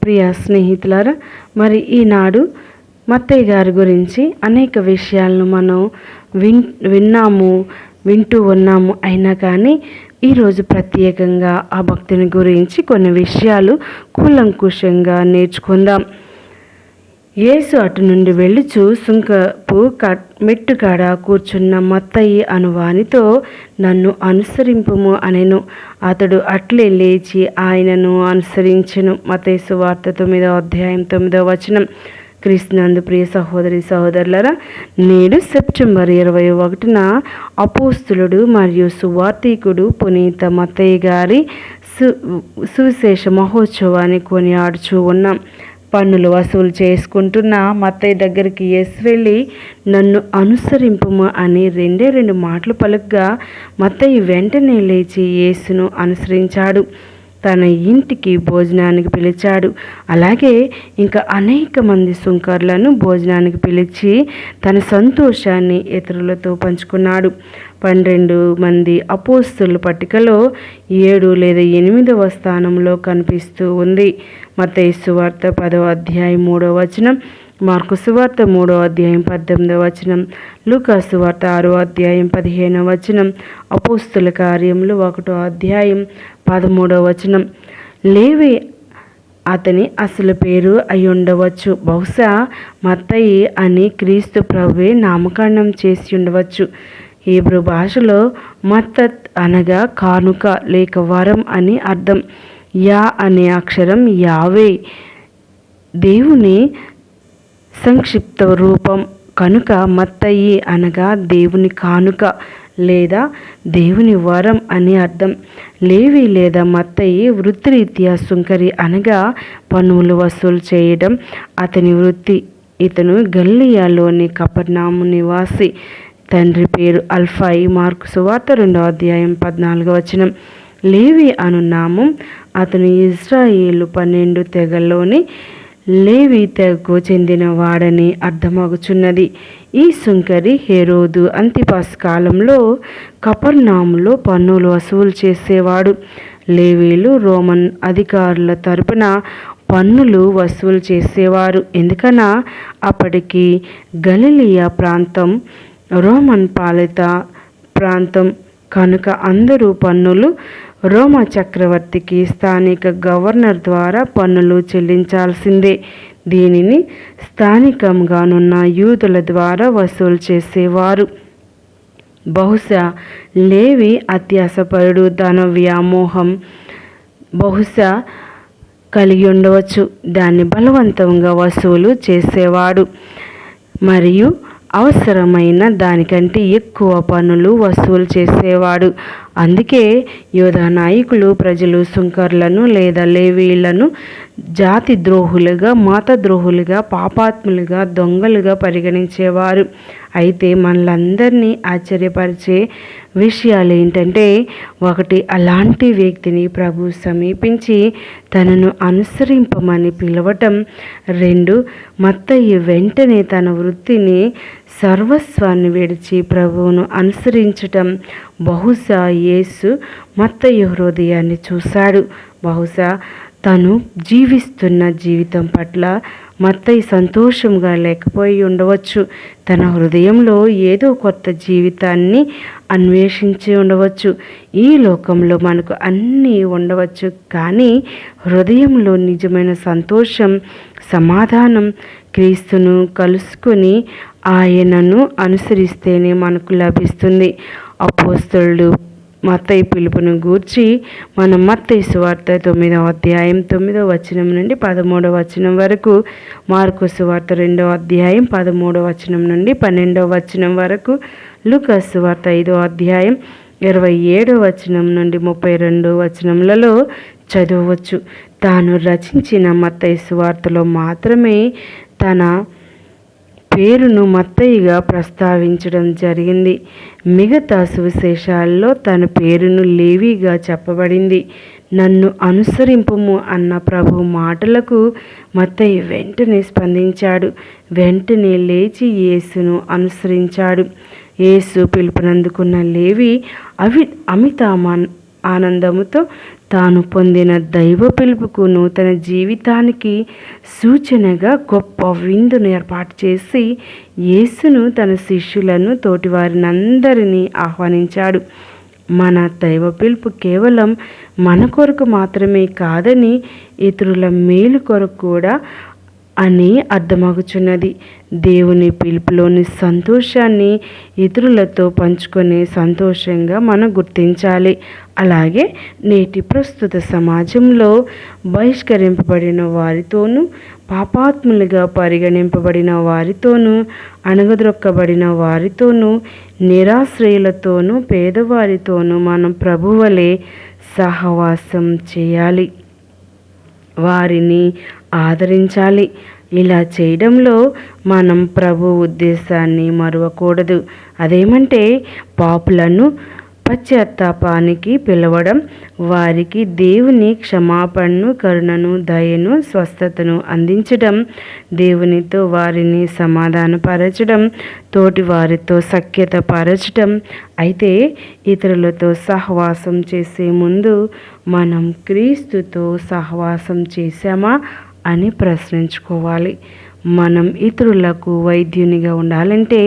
ప్రియ స్నేహితులారా, మరి ఈనాడు మత్తయ్య గారి గురించి అనేక విషయాలను మనం వింటూ ఉన్నాము. అయినా కానీ ఈరోజు ప్రత్యేకంగా ఆ భక్తుని గురించి కొన్ని విషయాలు కూలంకుషంగా నేర్చుకుందాం. యేసు అటు నుండి వెళ్ళుచు సుంకపు మెట్టు కాడ కూర్చున్న మత్తయి అను వానితో, నన్ను అనుసరింపుము అనెను. అతడు అట్లే లేచి ఆయనను అనుసరించెను. మత్తయి సువార్త 9వ అధ్యాయం 9వ వచనం. క్రీస్తునందు ప్రియ సహోదరి సహోదరులరా, నేడు సెప్టెంబర్ 21న అపోస్తులుడు మరియు సువార్తికుడు పునీత మత్తయి గారి సువిశేష మహోత్సవాన్ని కొనియాడుచూ ఉన్నాం. పన్నులు వసూలు చేసుకుంటున్న మత్తయి దగ్గరికి యేసు వెళ్ళి, నన్ను అనుసరింపుము అని రెండు మాటలు పలుకగా మత్తయి వెంటనే లేచి యేసును అనుసరించాడు. తన ఇంటికి భోజనానికి పిలిచాడు. అలాగే ఇంకా అనేక మంది సుంకర్లను భోజనానికి పిలిచి తన సంతోషాన్ని ఇతరులతో పంచుకున్నాడు. 12 మంది అపోస్తలుల పట్టికలో 7 లేదా 8వ స్థానంలో కనిపిస్తూ ఉంది. మత్తయి సువార్త 10వ అధ్యాయం 3వ వచనం, మార్కు సువార్త 3వ అధ్యాయం 18వ వచనం, లూకా సువార్త 6వ అధ్యాయం 15వ వచనం, అపోస్తుల కార్యములు 1వ అధ్యాయం 13వ వచనం. లేవి అతని అసలు పేరు అయి ఉండవచ్చు. బహుశా మత్తయి అని క్రీస్తు ప్రభువే నామకరణం చేసి ఉండవచ్చు. హీబ్రూ భాషలో మత్తత్ అనగా కానుక లేక వరం అని అర్థం. యా అనే అక్షరం యావే, దేవుని సంక్షిప్త రూపం కనుక మత్తయి అనగా దేవుని కానుక లేదా దేవుని వరం అని అర్థం. లేవి లేదా మత్తయి వృత్తిరీత్యా సుంకరి అనగా పన్నులు వసూలు చేయడం అతని వృత్తి. ఇతను గలిలయలోని కపెర్నహూము నివాసి. తండ్రి పేరు అల్ఫాయి. మార్కు సువార్త 2వ అధ్యాయం 14వ వచనం. లేవి అను నామం అతను ఇశ్రాయేలు 12 తెగల్లోని లేవి తెగకు చెందిన వాడని అర్థమగుచున్నది. ఈ సుంకరి హెరోదు అంతిపాస్ కాలంలో కపెర్నహూములో పన్నులు వసూలు చేసేవాడు. లేవీలు రోమన్ అధికారుల తరపున పన్నులు వసూలు చేసేవారు. ఎందుకన్నా అప్పటికి గలిలయ ప్రాంతం రోమన్ పాలిత ప్రాంతం కనుక అందరూ పన్నులు రోమా చక్రవర్తికి స్థానిక గవర్నర్ ద్వారా పన్నులు చెల్లించాల్సిందే. దీనిని స్థానికంగానున్న యూదుల ద్వారా వసూలు చేసేవారు. బహుశా లేవి అత్యాసపరుడు, ధన వ్యామోహం బహుశా కలిగి ఉండవచ్చు. దాన్ని బలవంతంగా వసూలు చేసేవాడు మరియు అవసరమైన దానికంటే ఎక్కువ పన్నులు వసూలు చేసేవాడు. అందుకే యూదా నాయకులు ప్రజలు సుంకర్లను లేదా లేవీలను జాతి ద్రోహులుగా, మత ద్రోహులుగా, పాపాత్ములుగా, దొంగలుగా పరిగణించేవారు. అయితే మనలందరినీ ఆశ్చర్యపరిచే విషయాలు ఏంటంటే, 1 అలాంటి వ్యక్తిని ప్రభు సమీపించి తనను అనుసరింపమని పిలవటం. 2 మత్తయి వెంటనే తన వృత్తిని సర్వస్వాన్ని విడిచి ప్రభువును అనుసరించటం. బహుశా యేసు మత్తయి హృదయాన్ని చూశాడు. బహుశా తను జీవిస్తున్న జీవితం పట్ల మత్తయి సంతోషంగా లేకపోయి ఉండవచ్చు. తన హృదయంలో ఏదో కొత్త జీవితాన్ని అన్వేషించి ఉండవచ్చు. ఈ లోకంలో మనకు అన్నీ ఉండవచ్చు, కానీ హృదయంలో నిజమైన సంతోషం, సమాధానం క్రీస్తును కలుసుకొని ఆయనను అనుసరిస్తేనే మనకు లభిస్తుంది. అపోస్తలుడు మత్తయి పిలుపును గూర్చి మనం మత్తయి సువార్త 9వ అధ్యాయం 9వ వచనం నుండి 13వ వచనం వరకు, మార్కు సువార్త 2వ అధ్యాయం 13వ వచనం నుండి 12వ వచనం వరకు, లూకా సువార్త 5వ అధ్యాయం 27వ వచనం నుండి 32వ వచనములలో చదవవచ్చు. తాను రచించిన మత్తయి సువార్తలో మాత్రమే తన పేరును మత్తయిగా ప్రస్తావించడం జరిగింది. మిగతా సువిశేషాల్లో తన పేరును లేవిగా చెప్పబడింది. నన్ను అనుసరింపుము అన్న ప్రభు మాటలకు మత్తయి వెంటనే స్పందించాడు. వెంటనే లేచి యేసును అనుసరించాడు. యేసు పిలుపునందుకున్న లేవి అమిత ఆనందముతో తాను పొందిన దైవ పిలుపుకు నూతన జీవితానికి సూచనగా గొప్ప విందును ఏర్పాటు చేసి యేసును తన శిష్యులను తోటివారినందరినీ ఆహ్వానించాడు. మన దైవ పిలుపు కేవలం మన కొరకు మాత్రమే కాదని, ఇతరుల మేలు కొరకు కూడా అని అర్థమగుచున్నది. దేవుని పిలుపులోని సంతోషాన్ని ఇతరులతో పంచుకునే సంతోషంగా మనం గుర్తించాలి. అలాగే నేటి ప్రస్తుత సమాజంలో బహిష్కరింపబడిన వారితోనూ, పాపాత్ములుగా పరిగణింపబడిన వారితోనూ, అణగద్రొక్కబడిన వారితోనూ, నిరాశ్రయులతోనూ, పేదవారితోనూ మనం ప్రభువలే సహవాసం చేయాలి, వారిని ఆదరించాలి. ఇలా చేయడంలో మనం ప్రభు ఉద్దేశాన్ని మరువకూడదు. అదేమంటే పాపులను పశ్చాత్తాపానికి పిలవడం, వారికి దేవుని క్షమాపణను, కరుణను, దయను, స్వస్థతను అందించడం, దేవునితో వారిని సమాధానపరచడం, తోటి వారితో సఖ్యత పరచడం. అయితే ఇతరులతో సహవాసం చేసే ముందు మనం క్రీస్తుతో సహవాసం చేశామా అని ప్రశ్నించుకోవాలి. మనం ఇతరులకు వైద్యునిగా ఉండాలంటే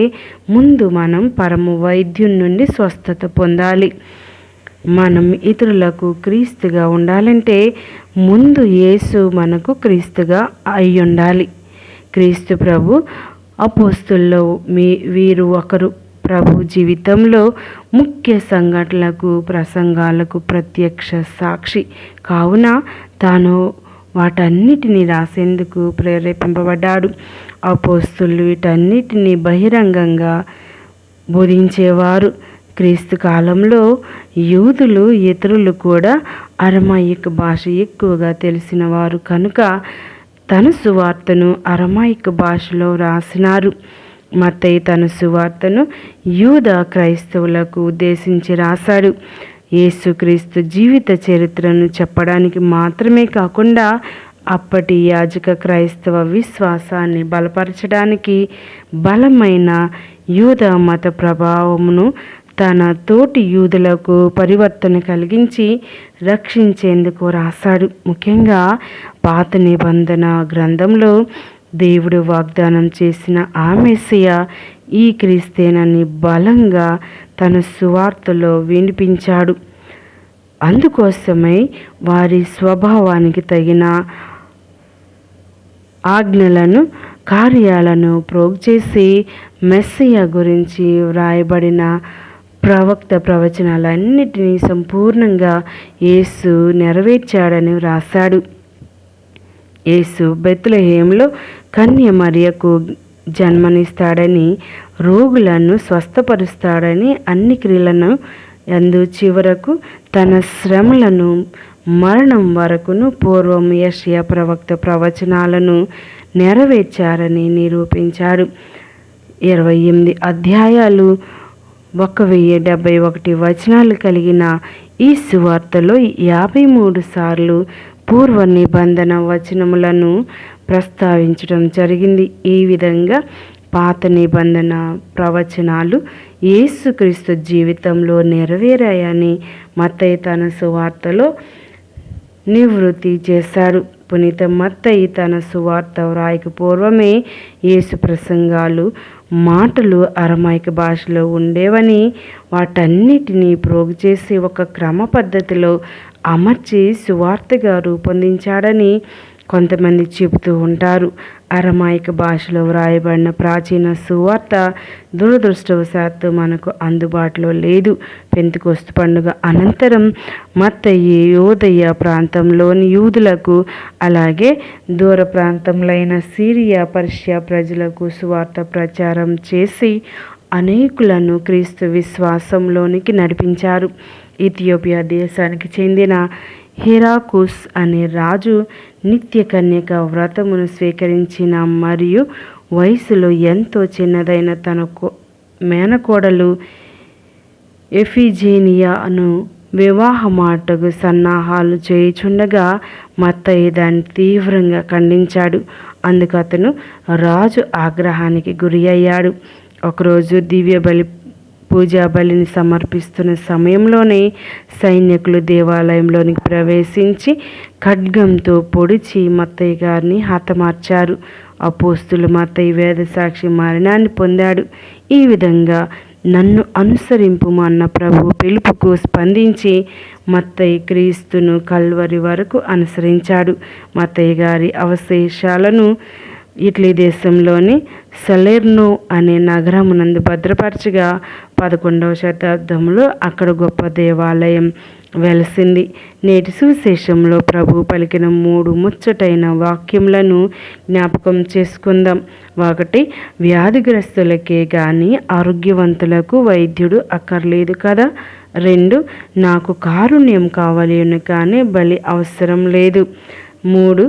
ముందు మనం పరమ వైద్యుని నుండి స్వస్థత పొందాలి. మనం ఇతరులకు క్రీస్తుగా ఉండాలంటే ముందు యేసు మనకు క్రీస్తుగా అయి ఉండాలి. క్రీస్తు ప్రభు అపోస్తుల్లో వీరు ఒకరు. ప్రభు జీవితంలో ముఖ్య సంఘటనలకు, ప్రసంగాలకు ప్రత్యక్ష సాక్షి కావున తాను వాటన్నిటినీ రాసేందుకు ప్రేరేపింపబడ్డాడు. అపోస్తులు వీటన్నిటినీ బహిరంగంగా బోధించేవారు. క్రీస్తు కాలంలో యూదులు, ఇతరులు కూడా అరమాయిక్ భాష ఎక్కువగా తెలిసిన వారు కనుక తన సువార్తను అరమాయిక్ భాషలో రాసినారు. మత్తయి తన సువార్తను యూద క్రైస్తవులకు ఉద్దేశించి రాశాడు. యేసుక్రీస్తు జీవిత చరిత్రను చెప్పడానికి మాత్రమే కాకుండా అప్పటి యాజక క్రైస్తవ విశ్వాసాన్ని బలపరచడానికి, బలమైన యూద మత ప్రభావమును తన తోటి యూదులకు పరివర్తన కలిగించి రక్షించేందుకు రాశాడు. ముఖ్యంగా పాత నిబంధన గ్రంథంలో దేవుడు వాగ్దానం చేసిన ఆ మెస్సియా ఈ క్రీస్తేనని బలంగా తన సువార్తలో వినిపించాడు. అందుకోసమై వారి స్వభావానికి తగిన ఆజ్ఞలను, కార్యాలను ప్రోగు చేసి మెస్సియా గురించి వ్రాయబడిన ప్రవక్త ప్రవచనాలన్నిటినీ సంపూర్ణంగా యేసు నెరవేర్చాడని వ్రాశాడు. యేసు బెత్లెహేములో కన్య మరియకు జన్మనిస్తాడని, రోగులను స్వస్థపరుస్తాడని, అన్ని క్రియలను యందు చివరకు తన శ్రమలను, మరణం వరకును పూర్వం యెషయా ప్రవక్త ప్రవచనాలను నెరవేర్చారని నిరూపించాడు. 28 అధ్యాయాలు 1071 వచనాలు కలిగిన ఈ సువార్తలో 53 సార్లు పూర్వ నిబంధన వచనములను ప్రస్తావించడం జరిగింది. ఈ విధంగా పాత నిబంధన ప్రవచనాలు యేసుక్రీస్తు జీవితంలో నెరవేరాయని మత్తయి తన సువార్తలో నివృత్తి చేశాడు. పునీత మత్తయి తన సువార్త వ్రాయక పూర్వమే యేసు ప్రసంగాలు, మాటలు అరమాయిక భాషలో ఉండేవని, వాటన్నిటినీ ప్రోగు చేసి ఒక క్రమ పద్ధతిలో అమర్చి సువార్తగా రూపొందించాడని కొంతమంది చెబుతూ ఉంటారు. అరమాయిక భాషలో వ్రాయబడిన ప్రాచీన సువార్త దురదృష్టవశాత్తు మనకు అందుబాటులో లేదు. పెంతెకొస్తు పండుగ అనంతరం మత్తయి యూదయ ప్రాంతంలోని యూదులకు, అలాగే దూర ప్రాంతంలైన సిరియా, పర్షియా ప్రజలకు సువార్త ప్రచారం చేసి అనేకులను క్రీస్తు విశ్వాసంలోనికి నడిపించారు. ఇథియోపియా దేశానికి చెందిన హెరాకుస్ అనే రాజు నిత్య కన్యక వ్రతమును స్వీకరించిన మరియు వయసులో ఎంతో చిన్నదైన తన మేనకోడలు ఎఫిజేనియాను వివాహమాటకు సన్నాహాలు చేయుచుండగా మత్తయి దాన్ని తీవ్రంగా ఖండించాడు. అందుకు అతను రాజు ఆగ్రహానికి గురి అయ్యాడు. ఒకరోజు దివ్య బలి పూజా బలిని సమర్పిస్తున్న సమయంలోనే సైనికులు దేవాలయంలోనికి ప్రవేశించి ఖడ్గంతో పొడిచి మత్తయ్య గారిని హతమార్చారు. అపోస్తులు మత్తయి వేద సాక్షి మరణాన్ని పొందాడు. ఈ విధంగా నన్ను అనుసరింపుము అన్న ప్రభు పిలుపుకు స్పందించి మత్తయి క్రీస్తును కల్వరి వరకు అనుసరించాడు. మత్తయి గారి అవశేషాలను ఇటలీ దేశంలోని సలెర్నో అనే నగరమునందు భద్రపరచగా 11వ శతాబ్దంలో అక్కడ గొప్ప దేవాలయం వెలసింది. నేటి సువిశేషంలో ప్రభు పలికిన 3 ముచ్చటైన వాక్యములను జ్ఞాపకం చేసుకుందాం. 1, వ్యాధిగ్రస్తులకే కానీ ఆరోగ్యవంతులకు వైద్యుడు అక్కర్లేదు కదా. 2, నాకు కారుణ్యం కావాలి కానీ బలి అవసరం లేదు. 3,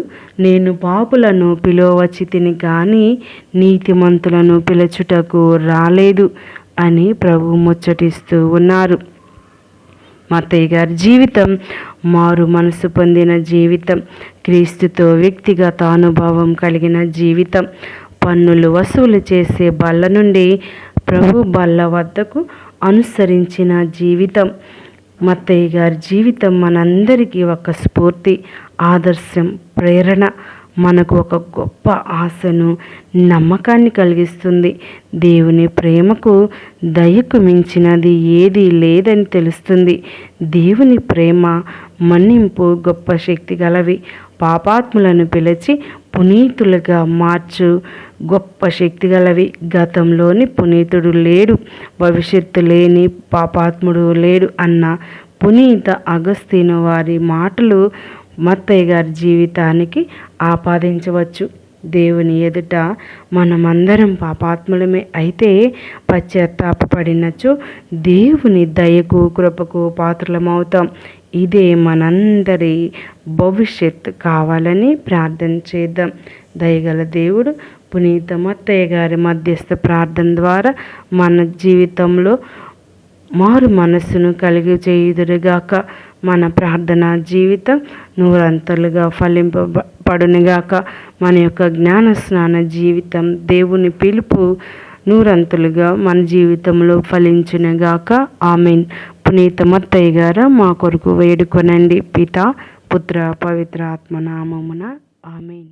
నేను పాపులను పిలువవచ్చితిని కానీ నీతిమంతులను పిలుచుటకు రాలేదు అని ప్రభు ముచ్చటిస్తూ ఉన్నారు. మత్తయ్య గారి జీవితం మారు మనసు పొందిన జీవితం, క్రీస్తుతో వ్యక్తిగత అనుభవం కలిగిన జీవితం. పన్నులు వసూలు చేసే బల్ల నుండి ప్రభు బల్ల వద్దకు అనుసరించిన జీవితం. మత్తయ్య గారి జీవితం మనందరికీ ఒక స్ఫూర్తి, ఆదర్శం, ప్రేరణ. మనకు ఒక గొప్ప ఆశను, నమ్మకాన్ని కలిగిస్తుంది. దేవుని ప్రేమకు, దయకు మించినది ఏదీ లేదని తెలుస్తుంది. దేవుని ప్రేమ, మన్నింపు గొప్ప శక్తి గలవి. పాపాత్ములను పిలిచి పునీతులుగా మార్చు గొప్ప శక్తి గలవి. గతంలోని పునీతుడు లేడు, భవిష్యత్తు లేని పాపాత్ముడు లేడు అన్న పునీత అగస్తీను వారి మాటలు మత్తయ్య గారి జీవితానికి ఆపాదించవచ్చు. దేవుని ఎదుట మనమందరం పాపాత్ములమే అయితే పశ్చాత్తాపడినచో దేవుని దయకు, కృపకు పాత్రలమవుతాం. ఇదే మనందరి భవిష్యత్ కావాలని ప్రార్థన చేద్దాం. దయగల దేవుడు పునీత మత్తయ్య గారి మధ్యస్థ ప్రార్థన ద్వారా మన జీవితంలో మారు మనస్సును కలిగి చేయుదురుగాక. మన ప్రార్థనా జీవితం నూరంతలుగా ఫలింపబడునుగాక. మన యొక్క జ్ఞాన స్నాన జీవితం, దేవుని పిలుపు నూరంతులుగా మన జీవితంలో ఫలించునుగాక. ఆమేన్. పునీత మత్తయ్య గారు మా కొరకు వేడుకొనండి. పితా, పుత్ర, పవిత్ర ఆత్మ నామమున. ఆమేన్.